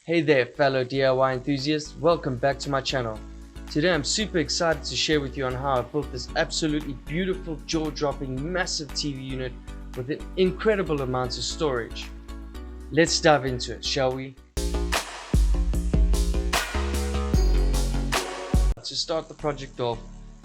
Hey there fellow DIY enthusiasts, welcome back to my channel. Today I'm super excited to share with you on how I built this absolutely beautiful, jaw-dropping, massive TV unit with an incredible amount of storage. Let's dive into it, shall we? To start the project off,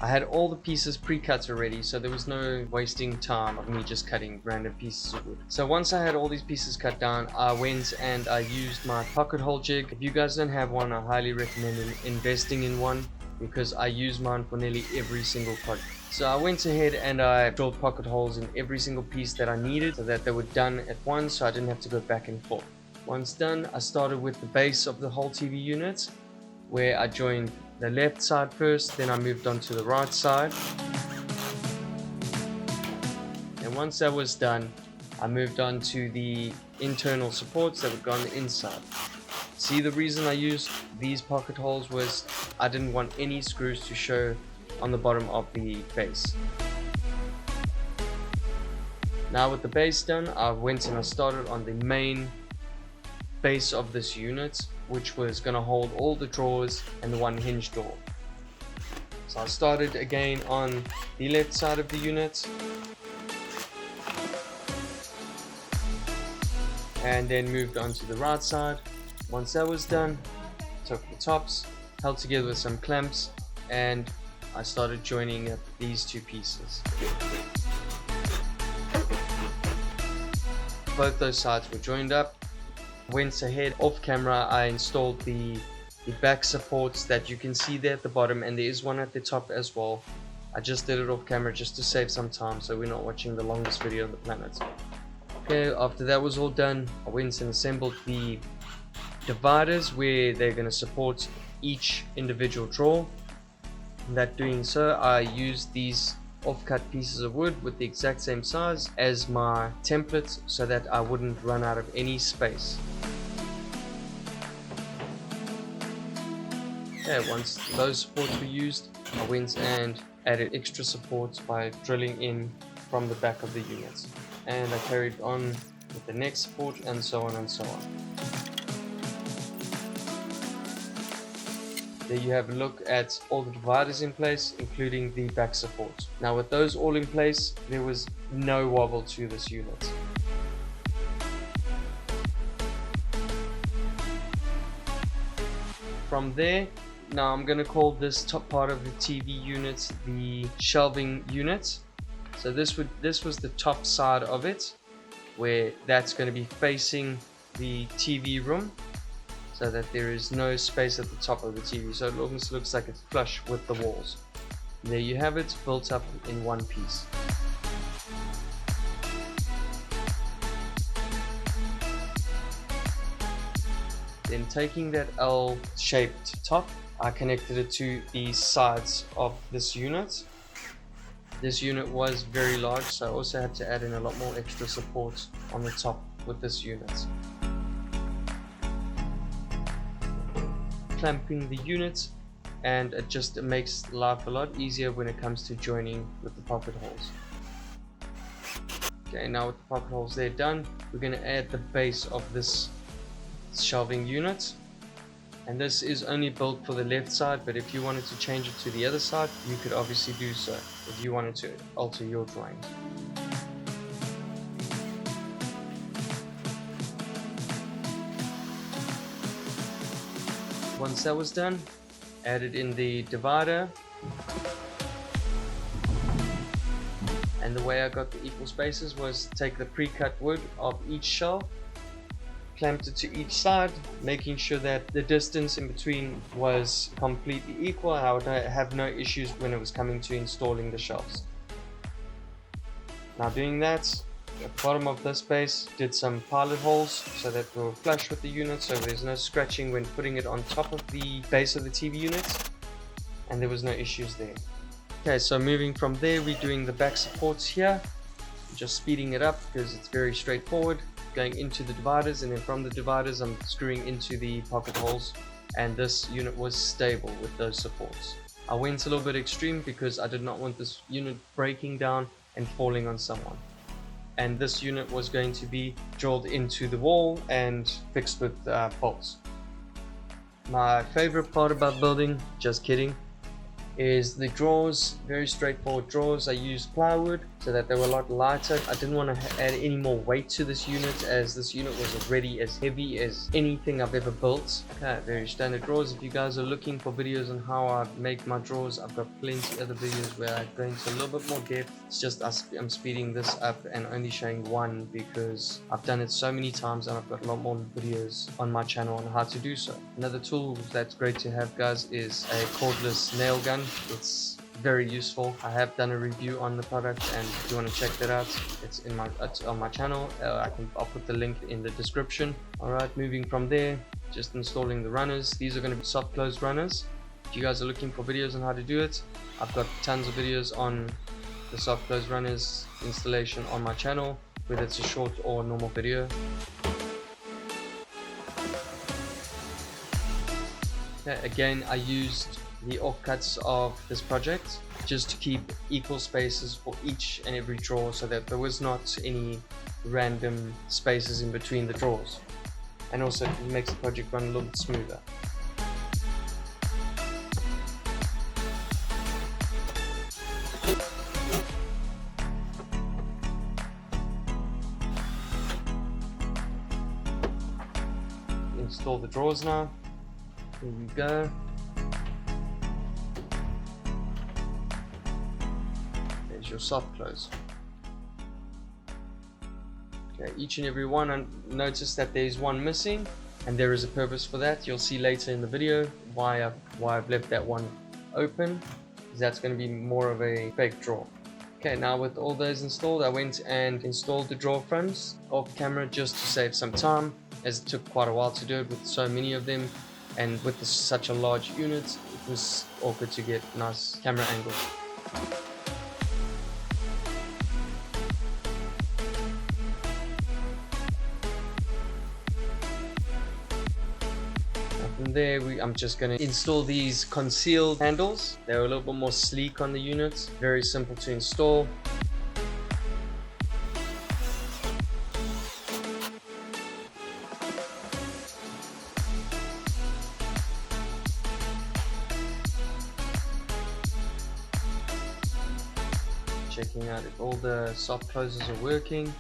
I had all the pieces pre-cut already, so there was no wasting time of me just cutting random pieces of wood. So once I had all these pieces cut down, I went and I used my pocket hole jig. If you guys don't have one, I highly recommend investing in one because I use mine for nearly every single project. So I went ahead and I drilled pocket holes in every single piece that I needed so that they were done at once, so I didn't have to go back and forth. Once done, I started with the base of the whole TV unit, where I joined the left side first, then I moved on to the right side. And once that was done, I moved on to the internal supports that would go on the inside. See, the reason I used these pocket holes was I didn't want any screws to show on the bottom of the base. Now with the base done, I went and I started on the main base of this unit, which was going to hold all the drawers and the one hinge door. So I started again on the left side of the unit and then moved on to the right side. Once that was done, took the tops, held together with some clamps, and I started joining up these two pieces. Both those sides were joined up. Went ahead off camera, I installed the back supports that you can see there at the bottom, and there is one at the top as well. I just did it off camera just to save some time so we're not watching the longest video on the planet. Okay, after that was all done, I went and assembled the dividers where they're going to support each individual drawer. In that doing so, I used these off-cut pieces of wood with the exact same size as my template so that I wouldn't run out of any space. Okay, once those supports were used, I went and added extra supports by drilling in from the back of the unit, and I carried on with the next support and so on and so on. There you have a look at all the dividers in place, including the back support. Now with those all in place, there was no wobble to this unit. From there, now I'm going to call this top part of the TV unit the shelving unit. So this was the top side of it, where that's going to be facing the TV room, so that there is no space at the top of the TV, so it almost looks like it's flush with the walls. And there you have it, built up in one piece. Then taking that L-shaped top, I connected it to the sides of this unit. This unit was very large, so I also had to add in a lot more extra support on the top with this unit. Clamping the unit, and it just makes life a lot easier when it comes to joining with the pocket holes. Okay, now with the pocket holes there done, we're going to add the base of this shelving unit, and this is only built for the left side, but if you wanted to change it to the other side, you could obviously do so if you wanted to alter your drawing. Once that was done, added in the divider, and the way I got the equal spaces was take the pre-cut wood of each shelf, clamped it to each side, making sure that the distance in between was completely equal. I would have no issues when it was coming to installing the shelves. Now doing that, at the bottom of this base, did some pilot holes so that we're flush with the unit, so there's no scratching when putting it on top of the base of the TV unit, and there was no issues there. Okay, so moving from there, we're doing the back supports here, just speeding it up because it's very straightforward, going into the dividers, and then from the dividers I'm screwing into the pocket holes, and this unit was stable with those supports. I went a little bit extreme because I did not want this unit breaking down and falling on someone. and this unit was going to be drilled into the wall and fixed with bolts. My favorite part about building, just kidding, is the drawers. Very straightforward drawers. I used plywood so that they were a lot lighter. I didn't want to add any more weight to this unit, as this unit was already as heavy as anything I've ever built. Okay, very standard drawers. If you guys are looking for videos on how I make my drawers, I've got plenty other videos where I go into a little bit more depth. It's just I'm speeding this up and only showing one because I've done it so many times and I've got a lot more videos on my channel on how to do so. Another tool that's great to have, guys, is a cordless nail gun. It's very useful. I have done a review on the product, and if you want to check that out, it's on my channel. I'll put the link in the description. Alright, moving from there, just installing the runners. These are going to be soft close runners. If you guys are looking for videos on how to do it, I've got tons of videos on the soft close runners installation on my channel, whether it's a short or normal video. Okay, again, I used the offcuts of this project just to keep equal spaces for each and every drawer, so that there was not any random spaces in between the drawers, and also it makes the project run a little bit smoother. Install the drawers now. Here we go. There's your soft close. Okay, each and every one, and notice that there's one missing, and there is a purpose for that. You'll see later in the video why I've left that one open, because that's going to be more of a fake drawer. Okay, now with all those installed, I went and installed the drawer fronts off camera just to save some time, as it took quite a while to do it with so many of them, and with such a large unit, it was awkward to get nice camera angles. From there, I'm just going to install these concealed handles. They're a little bit more sleek on the unit, very simple to install. Checking out if all the soft closes are working.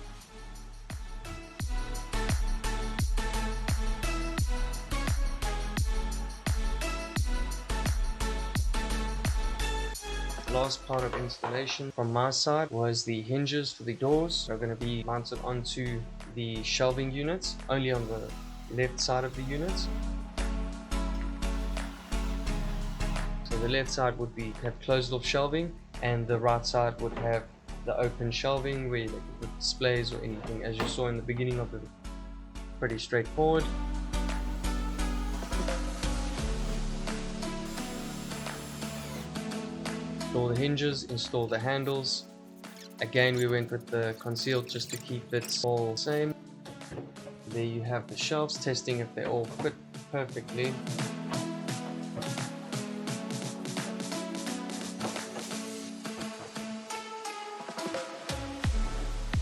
Last part of installation from my side was the hinges for the doors. They're going to be mounted onto the shelving units, only on the left side of the units. So the left side would have closed off shelving, and the right side would have the open shelving where they could put displays or anything, as you saw in the beginning of the video. Pretty straightforward. Install the hinges, install the handles. Again, we went with the concealed just to keep it all the same. There you have the shelves, testing if they all fit perfectly.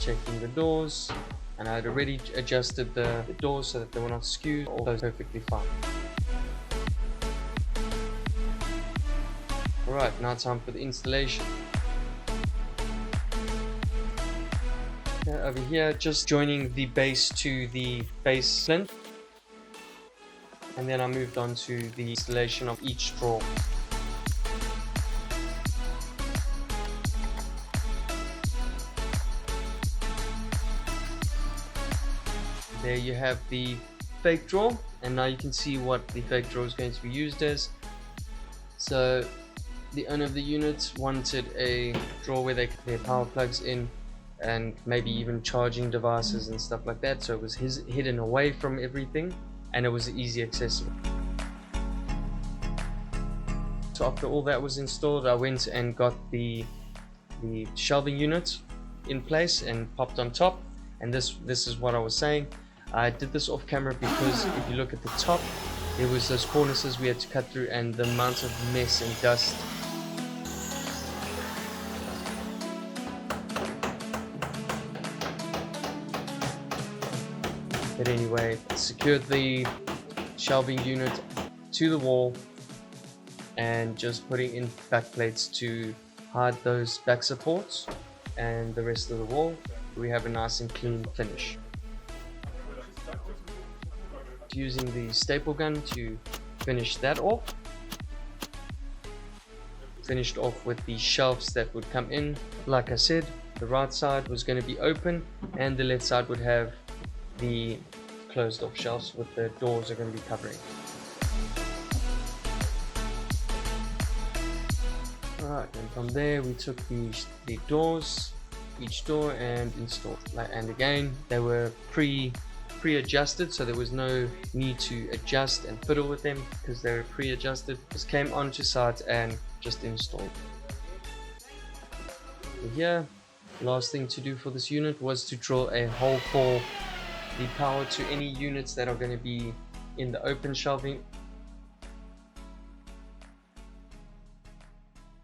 Checking the doors, and I had already adjusted the doors so that they were not skewed. All those perfectly fine. Alright, now time for the installation. Okay, over here, just joining the base to the base plinth, and then I moved on to the installation of each drawer. There you have the fake drawer, and now you can see what the fake drawer is going to be used as. So the owner of the unit wanted a drawer where they could their power plugs in, and maybe even charging devices and stuff like that, so it was hidden away from everything, and it was easy accessible. So after all that was installed, I went and got the shelving unit in place and popped on top, and this is what I was saying. I did this off camera because if you look at the top, there was those cornices we had to cut through, and the amount of mess and dust. But anyway, secured the shelving unit to the wall and just putting in back plates to hide those back supports, and the rest of the wall we have a nice and clean finish. Using the staple gun to finish that off. Finished off with the shelves that would come in. Like I said, the right side was going to be open and the left side would have the closed off shelves with the doors are going to be covering. Alright, and from there we took the doors, each door, and installed. And again, they were pre-adjusted, so there was no need to adjust and fiddle with them because they were pre-adjusted. Just came onto site and just installed. Here, last thing to do for this unit was to drill a hole for the power to any units that are going to be in the open shelving.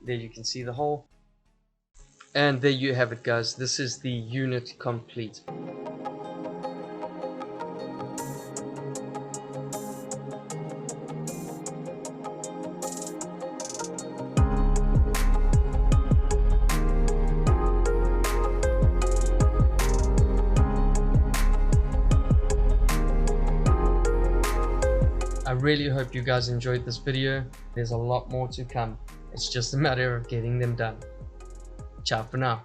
There you can see the hole, and there you have it, guys. This is the unit complete. I really hope you guys enjoyed this video. There's a lot more to come. It's just a matter of getting them done. Ciao for now.